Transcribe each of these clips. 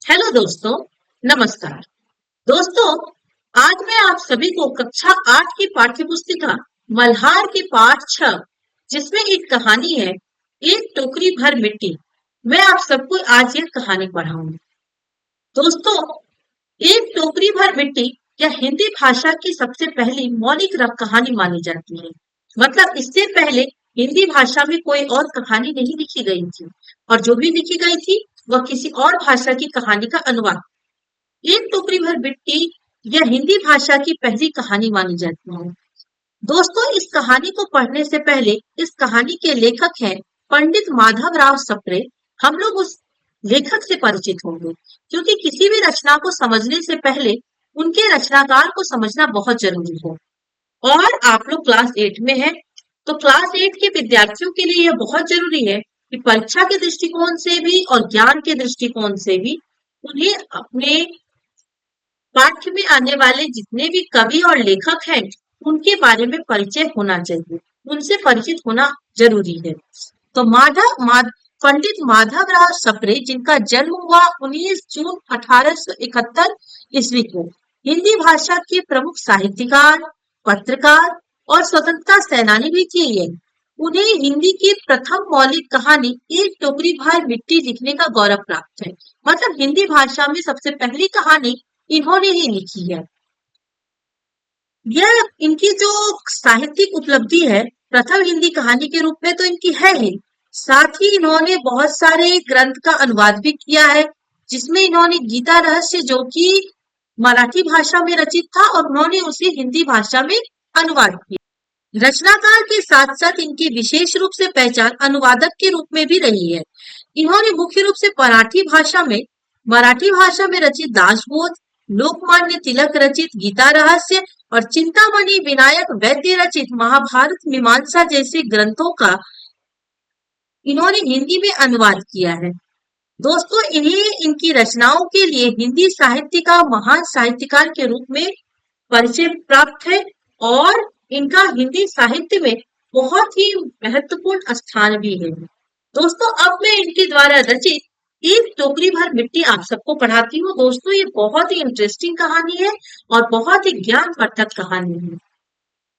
Hello दोस्तों, नमस्कार। दोस्तों, आज मैं आप सभी को कक्षा 8 की पाठ्य पुस्तिका मल्हार की पाठ 6 जिसमें एक कहानी है, एक टोकरी भर मिट्टी। मैं आप सबको आज यह कहानी पढ़ाऊंगी। दोस्तों, एक टोकरी भर मिट्टी यह हिंदी भाषा की सबसे पहली मौलिक कहानी मानी जाती है। मतलब इससे पहले हिंदी भाषा में कोई और कहानी नहीं लिखी गई थी, और जो भी लिखी गई थी वह किसी और भाषा की कहानी का अनुवाद। एक टोकरी भर मिट्टी यह हिंदी भाषा की पहली कहानी मानी जाती है। दोस्तों, इस कहानी को पढ़ने से पहले इस कहानी के लेखक हैं पंडित माधवराव सप्रे। हम लोग उस लेखक से परिचित होंगे, क्योंकि किसी भी रचना को समझने से पहले उनके रचनाकार को समझना बहुत जरूरी है। और आप लोग क्लास 8 में हैं, तो क्लास 8 के विद्यार्थियों के लिए यह बहुत जरूरी है कि परीक्षा के दृष्टिकोण से भी और ज्ञान के दृष्टिकोण से भी उन्हें अपने पाठ्य में आने वाले जितने भी कवि और लेखक हैं उनके बारे में परिचय होना चाहिए, उनसे परिचित होना जरूरी है। तो पंडित माधवराव सप्रे, जिनका जन्म हुआ 19 जून 1871 ईस्वी को, हिंदी भाषा के प्रमुख साहित्यकार, पत्रकार और स्वतंत्रता सेनानी भी थे। ये उन्हें हिंदी की प्रथम मौलिक कहानी एक टोकरी भर मिट्टी लिखने का गौरव प्राप्त है। मतलब हिंदी भाषा में सबसे पहली कहानी इन्होंने ही लिखी है। यह इनकी जो साहित्यिक उपलब्धि है, प्रथम हिंदी कहानी के रूप में तो इनकी है ही, साथ ही इन्होंने बहुत सारे ग्रंथ का अनुवाद भी किया है, जिसमें इन्होंने गीता रहस्य, जो कि मराठी भाषा में रचित था, और उन्होंने उसे हिंदी भाषा में अनुवाद किया। रचनाकार के साथ साथ इनकी विशेष रूप से पहचान अनुवादक के रूप में भी रही है। इन्होंने मुख्य रूप से मराठी भाषा में रचित दासबोध, लोकमान्य तिलक रचित गीता रहस्य और चिंतामणि विनायक वैद्य रचित महाभारत मीमांसा जैसे ग्रंथों का इन्होंने हिंदी में अनुवाद किया है। दोस्तों, इन्हें इनकी रचनाओं के लिए हिंदी साहित्य का महान साहित्यकार के रूप में परिचय प्राप्त है, और इनका हिंदी साहित्य में बहुत ही महत्वपूर्ण स्थान भी है। दोस्तों, अब मैं इनके द्वारा रचित एक टोकरी भर मिट्टी आप सबको पढ़ाती हूँ। दोस्तों, ये बहुत ही इंटरेस्टिंग कहानी है और बहुत ही ज्ञानवर्धक कहानी है।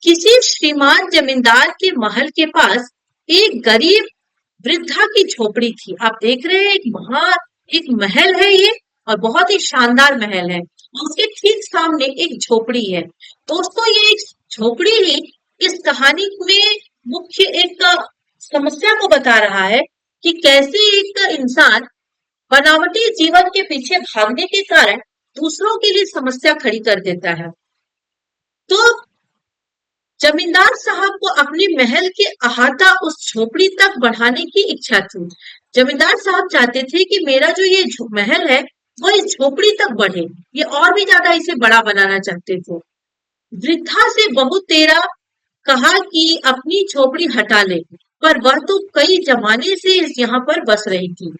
किसी श्रीमान जमींदार के महल के पास एक गरीब वृद्धा की झोपड़ी थी। आप देख रहे हैं, एक महल है ये, और बहुत ही शानदार महल है। उसके ठीक सामने एक झोपड़ी है। दोस्तों, ये एक झोपड़ी ही इस कहानी में मुख्य एक समस्या को बता रहा है कि कैसे एक इंसान बनावटी जीवन के पीछे भागने के कारण दूसरों के लिए समस्या खड़ी कर देता है। तो जमींदार साहब को अपने महल के अहाता उस झोपड़ी तक बढ़ाने की इच्छा थी। जमींदार साहब चाहते थे कि मेरा जो ये महल है वो इस झोपड़ी तक बढ़े, ये और भी ज्यादा इसे बड़ा बनाना चाहते थे। वृद्धा से बहुत तेरा कहा कि अपनी झोपड़ी हटा ले, पर वह तो कई जमाने से यहाँ पर बस रही थी।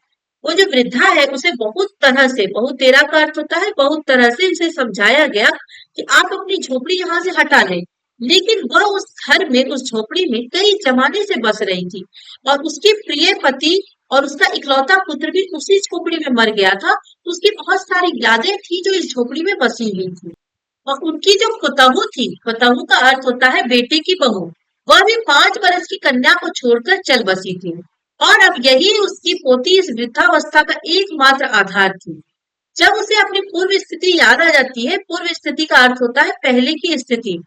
वो जो वृद्धा है उसे बहुत तेरा का अर्थ होता है बहुत तरह से इसे समझाया गया कि आप अपनी झोपड़ी यहाँ से हटा लें, लेकिन वह उस घर में, उस झोपड़ी में कई जमाने से बस रही थी, और उसके प्रिय पति और उसका इकलौता पुत्र भी उसी झोपड़ी में मर गया था। उसकी बहुत सारी यादें थी जो इस झोपड़ी में बसी हुई थी। और उनकी जो पुतहू थी, पुतहू का अर्थ होता है बेटे की बहू, वह भी 5 बरस की कन्या को छोड़कर चल बसी थी, और अब यही उसकी पोती इस वृद्धावस्था का एकमात्र आधार थी। जब उसे अपनी पूर्व स्थिति याद आ जाती है, पूर्व स्थिति का अर्थ होता है पहले की स्थिति,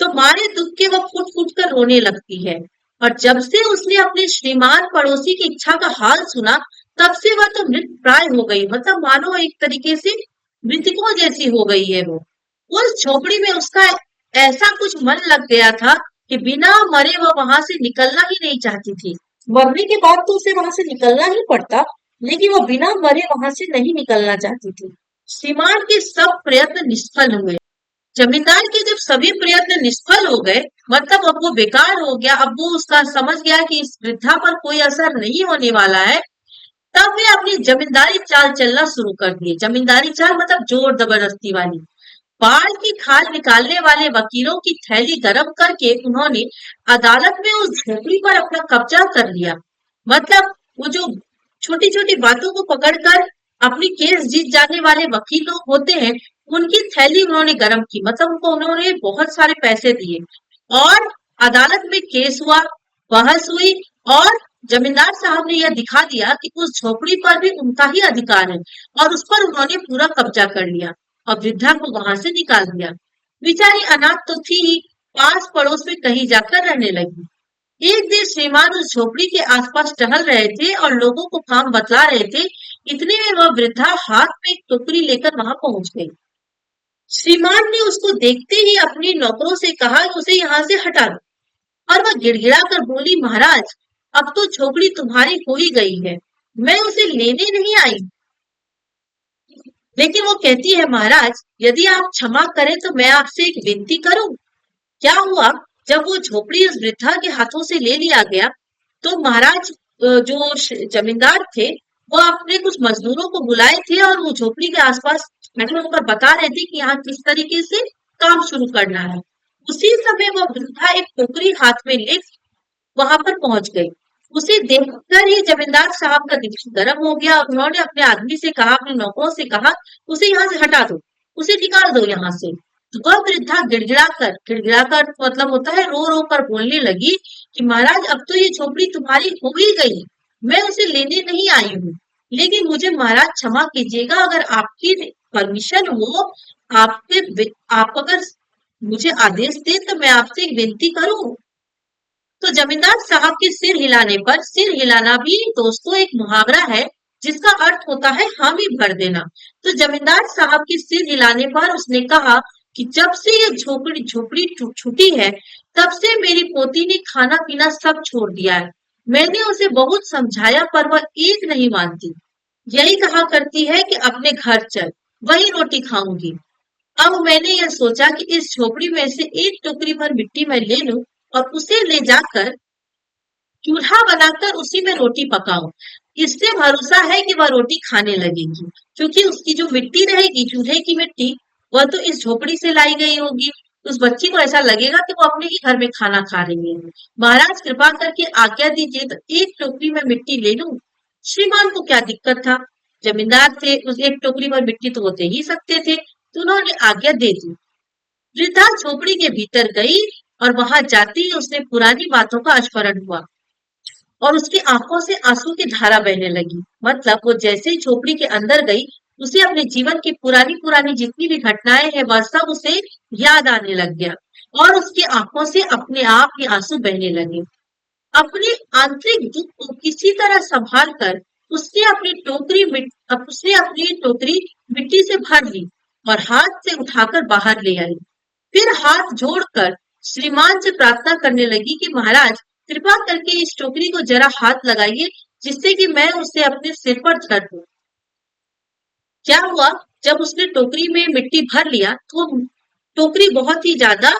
तो मारे दुख के वह फुट फुट कर रोने लगती है। और जब से उसने अपने श्रीमान पड़ोसी की इच्छा का हाल सुना, तब से वह तो मृत प्राय हो गई। मतलब मानो एक तरीके से मृतकों जैसी हो गई है वो। उस झोपड़ी में उसका ऐसा कुछ मन लग गया था कि बिना मरे वह वहां से निकलना ही नहीं चाहती थी। मरने के बाद तो उसे वहां से निकलना ही पड़ता, लेकिन वो बिना मरे वहां से नहीं निकलना चाहती थी। श्रीमान के सब प्रयत्न निष्फल हुए। जमींदार के जब सभी प्रयत्न निष्फल हो गए, मतलब अब वो बेकार हो गया, अब वो उसका समझ गया कि इस वृद्धा पर कोई असर नहीं होने वाला है, तब वे अपनी जमींदारी चाल चलना शुरू कर दिए। जमींदारी चाल मतलब जोर जबरदस्ती वाली। बाढ़ की खाल निकालने वाले वकीलों की थैली गरम करके उन्होंने अदालत में उस झोपड़ी पर अपना कब्जा कर लिया। मतलब वो जो छोटी छोटी बातों को पकड़कर अपनी केस जीत जाने वाले वकील लोग होते हैं, उनकी थैली उन्होंने गर्म की, मतलब उनको उन्होंने बहुत सारे पैसे दिए और अदालत में केस हुआ, बहस हुई और जमींदार साहब ने यह दिखा दिया कि उस झोपड़ी पर भी उनका ही अधिकार है और उस पर उन्होंने पूरा कब्जा कर लिया और वृद्धा को वहां से निकाल दिया। बेचारी अनाथ तो थी ही, पास पड़ोस में कहीं जाकर रहने लगी। एक दिन श्रीमान उस झोपड़ी के आसपास टहल रहे थे और लोगों को काम बतला रहे थे। इतने में वह वृद्धा हाथ में एक टोकरी लेकर वहां पहुंच गई। श्रीमान ने उसको देखते ही अपने नौकरों से कहा कि उसे यहाँ से हटा दो और वह गिड़गिड़ा कर बोली, महाराज, अब तो झोपड़ी तुम्हारी हो ही गई है, मैं उसे लेने नहीं आई। लेकिन वो कहती है, महाराज, यदि आप क्षमा करें तो मैं आपसे एक विनती करूं। क्या हुआ? जब वो झोपड़ी उस वृद्धा के हाथों से ले लिया गया तो महाराज जो जमींदार थे वो अपने कुछ मजदूरों को बुलाए थे और वो झोपड़ी के आसपास बैठे होकर बता रहे थे कि यहाँ किस तरीके से काम शुरू करना है। उसी समय वो वृद्धा एक टोकरी हाथ में ले वहां पर पहुंच गई। उसे देखकर ही जमींदार साहब का दिल गर्म हो गया और उन्होंने अपने आदमी से कहा, अपने नौकरों से कहा, उसे यहाँ से हटा दो, उसे निकाल दो यहाँ से। तो वह वृद्धा गिड़गिड़ाकर मतलब होता है रो रो कर बोलने लगी कि महाराज, अब तो ये झोपड़ी तुम्हारी हो ही गई, मैं उसे लेने नहीं आई हूँ, लेकिन मुझे महाराज क्षमा कीजिएगा, अगर आपकी परमिशन हो, आप अगर मुझे आदेश दे तो मैं आपसे एक विनती करूं। तो जमींदार साहब के सिर हिलाने पर, सिर हिलाना भी दोस्तों एक मुहावरा है जिसका अर्थ होता है हामी भर देना। तो जमींदार साहब के सिर हिलाने पर उसने कहा कि जब से ये झोपड़ी झोपड़ी छूटी है तब से मेरी पोती ने खाना पीना सब छोड़ दिया है। मैंने उसे बहुत समझाया पर वह एक नहीं मानती। यही कहा करती है कि अपने घर चल, वही रोटी खाऊंगी। अब मैंने यह सोचा कि इस झोपड़ी में से एक टोकरी भर मिट्टी मैं ले लूं और उसे ले जाकर चूल्हा बनाकर उसी में रोटी पकाऊं। इससे भरोसा है कि वह रोटी खाने लगेगी, क्योंकि उसकी जो मिट्टी रहेगी, चूल्हे की मिट्टी, वह तो इस झोपड़ी से लाई गई होगी। उस बच्ची को ऐसा लगेगा कि वो अपने ही घर में खाना खा रही है। महाराज, कृपा करके आज्ञा दीजिए तो एक टोकरी में मिट्टी ले लूं। श्रीमान को क्या दिक्कत था, जमींदार थे, उस एक टोकरी भर मिट्टी तो वो दे ही सकते थे, तो उन्होंने आज्ञा दे दी। वृद्धा झोपड़ी के भीतर गई और वहां जाते ही उसने पुरानी बातों का स्मरण हुआ और उसकी आंखों से आंसू की धारा बहने लगी। मतलब वो जैसे ही झोपड़ी के अंदर गई, उसे अपने जीवन की पुरानी पुरानी जितनी भी घटनाएं हैं वह सब उसे याद आने लग गया और उसकी आंखों से अपने आप ही आंसू बहने लगे। अपने आंतरिक दुख को किसी तरह संभाल कर उसने अपनी टोकरी मिट्टी से भर ली और हाथ से उठाकर बाहर ले आई। फिर हाथ जोड़कर श्रीमान से प्रार्थना करने लगी कि महाराज, कृपा करके इस टोकरी को जरा हाथ लगाइए, जिससे कि मैं उसे अपने सिर पर धर दूं। क्या हुआ? जब उसने टोकरी में मिट्टी भर लिया तो टोकरी बहुत ही ज्यादा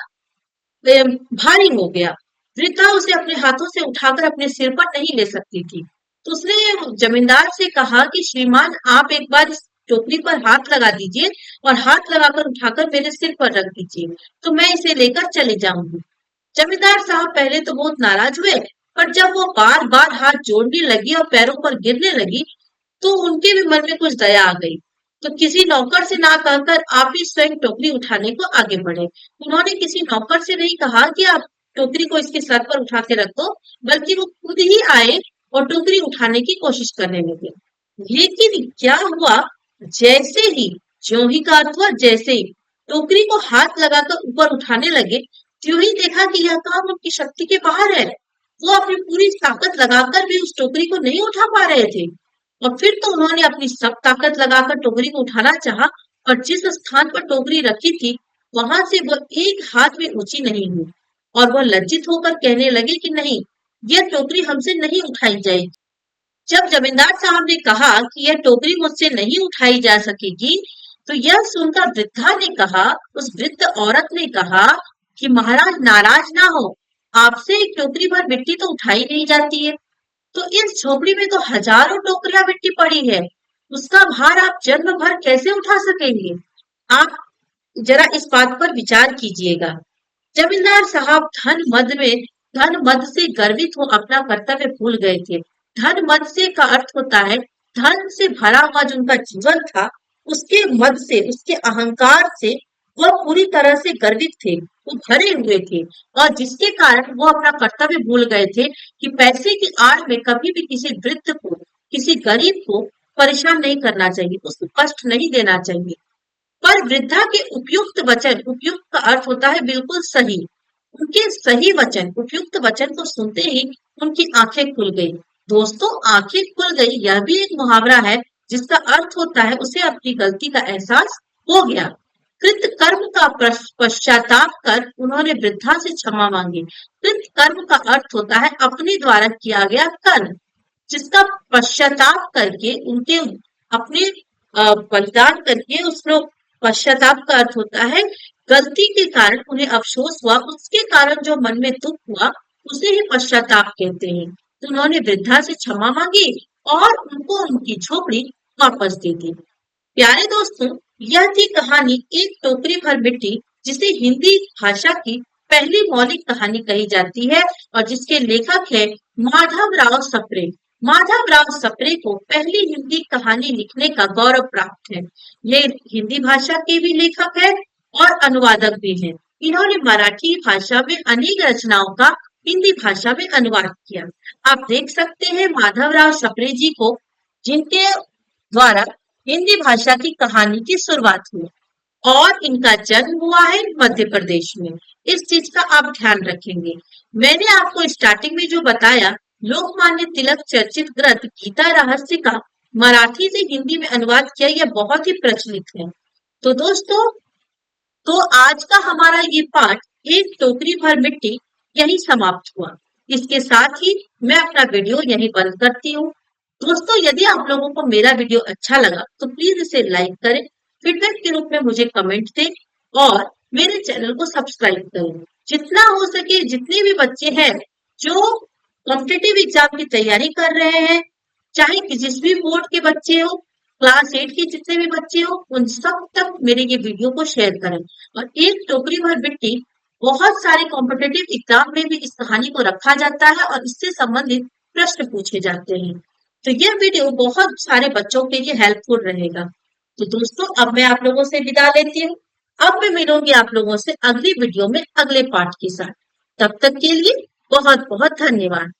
भारी हो गया। वृद्धा उसे अपने हाथों से उठाकर अपने सिर पर नहीं ले सकती थी। तो उसने जमींदार से कहा कि श्रीमान, आप एक बार इस टोकरी पर हाथ लगा दीजिए और हाथ लगाकर उठाकर मेरे सिर पर रख दीजिए, तो मैं इसे लेकर चले जाऊंगी। जमींदार साहब पहले तो बहुत नाराज हुए, पर जब वो बार बार हाथ जोड़ने लगी और पैरों पर गिरने लगी तो उनके भी मन में कुछ दया आ गई। तो किसी नौकर से ना कहकर आप ही स्वयं टोकरी उठाने को आगे बढ़े। उन्होंने किसी नौकर से नहीं कहा कि आप टोकरी को इसके सर पर उठा के रख दो, बल्कि वो खुद ही आए और टोकरी उठाने की कोशिश करने लगे। लेकिन क्या हुआ, जैसे ही, ज्यों ही का अर्थ हुआ जैसे ही टोकरी को हाथ लगाकर ऊपर उठाने लगे, त्यों ही देखा कि यह काम उनकी शक्ति के बाहर है। वो अपनी पूरी ताकत लगाकर भी उस टोकरी को नहीं उठा पा रहे थे और फिर तो उन्होंने अपनी सब ताकत लगाकर टोकरी को उठाना चाहा और जिस स्थान पर टोकरी रखी थी वहां से वो एक हाथ में ऊंची नहीं हुई और वह लज्जित होकर कहने लगे कि नहीं, यह टोकरी हमसे नहीं उठाई जाएगी। जब जमींदार साहब ने कहा कि यह टोकरी मुझसे नहीं उठाई जा सकेगी, तो यह सुनकर वृद्धा ने कहा, उस वृद्ध औरत ने कहा कि महाराज, नाराज ना हो, आपसे एक टोकरी भर मिट्टी तो उठाई नहीं जाती है, तो इस झोपड़ी में तो हजारों टोकरियां मिट्टी पड़ी है, उसका भार आप जन्म भर कैसे उठा सकेंगे? आप जरा इस बात पर विचार कीजिएगा। जमींदार साहब धन मद से गर्वित हो अपना कर्तव्य भूल गए थे। धन मद से का अर्थ होता है धन से भरा हुआ जो उनका जीवन था, उसके मद से, उसके अहंकार से वह पूरी तरह से गर्वित थे, वो भरे हुए थे। और जिसके कारण वो अपना कर्तव्य भूल गए थे कि पैसे की आड़ में कभी भी किसी वृद्ध को, किसी गरीब को परेशान नहीं करना चाहिए, उसको कष्ट नहीं देना चाहिए। पर वृद्धा के उपयुक्त वचन, उपयुक्त का अर्थ होता है बिल्कुल सही। उनके सही वचन, उपयुक्त वचन को सुनते ही उनकी आंखें खुल गई। दोस्तों, आंखें खुल गई यह भी एक मुहावरा है जिसका अर्थ होता है उसे अपनी गलती का एहसास हो गया। कृत कर्म का पश्चाताप कर उन्होंने वृद्धा से क्षमा मांगी। कृत कर्म का अर्थ होता है अपने द्वारा किया गया कर्म, जिसका पश्चाताप करके उनके अपने बलिदान करके उस लोग, पश्चाताप का अर्थ होता है गलती के कारण उन्हें अफसोस हुआ, उसके कारण जो मन में दुख हुआ उसे ही पश्चाताप कहते हैं। तो उन्होंने वृद्धा से क्षमा मांगी और उनको उनकी झोपड़ी वापस दे दी। प्यारे दोस्तों, यह थी कहानी एक टोकरी भर मिट्टी, जिसे हिंदी भाषा की पहली मौलिक कहानी कही जाती है और जिसके लेखक है माधवराव सप्रे। माधवराव सप्रे को पहली हिंदी कहानी लिखने का गौरव प्राप्त है। ये हिंदी भाषा के भी लेखक है और अनुवादक भी हैं। इन्होंने मराठी भाषा में अनेक रचनाओं का हिंदी भाषा में अनुवाद किया। आप देख सकते हैं माधवराव सप्रे जी को, जिनके द्वारा हिंदी भाषा की कहानी की शुरुआत हुई और इनका जन्म हुआ है मध्य प्रदेश में। इस चीज का आप ध्यान रखेंगे। मैंने आपको स्टार्टिंग में जो बताया, लोकमान्य तिलक चर्चित ग्रंथ गीता रहस्य का मराठी से हिंदी में अनुवाद किया, यह बहुत ही प्रचलित है। तो दोस्तों, तो आज का हमारा ये पाठ एक टोकरी भर मिट्टी यही समाप्त हुआ। इसके साथ ही मैं अपना वीडियो यही बंद करती हूँ। दोस्तों, यदि आप लोगों को मेरा वीडियो अच्छा लगा तो प्लीज इसे लाइक करें, फीडबैक के रूप में मुझे कमेंट दें और मेरे चैनल को सब्सक्राइब करें। जितना हो सके, जितने भी बच्चे हैं जो कॉम्पिटिटिव एग्जाम की तैयारी कर रहे हैं, चाहे कि जिस भी बोर्ड के बच्चे हो, क्लास 8 के जितने भी बच्चे हो, उन सब तक मेरे ये वीडियो को शेयर करें। और एक टोकरी भर मिट्टी, बहुत सारे कॉम्पिटिटिव एग्जाम में भी इस कहानी को रखा जाता है और इससे संबंधित प्रश्न पूछे जाते हैं। तो यह वीडियो बहुत सारे बच्चों के लिए हेल्पफुल रहेगा। तो दोस्तों, अब मैं आप लोगों से विदा लेती हूँ। अब मैं मिलूंगी आप लोगों से अगली वीडियो में अगले पार्ट के साथ। तब तक के लिए बहुत बहुत धन्यवाद।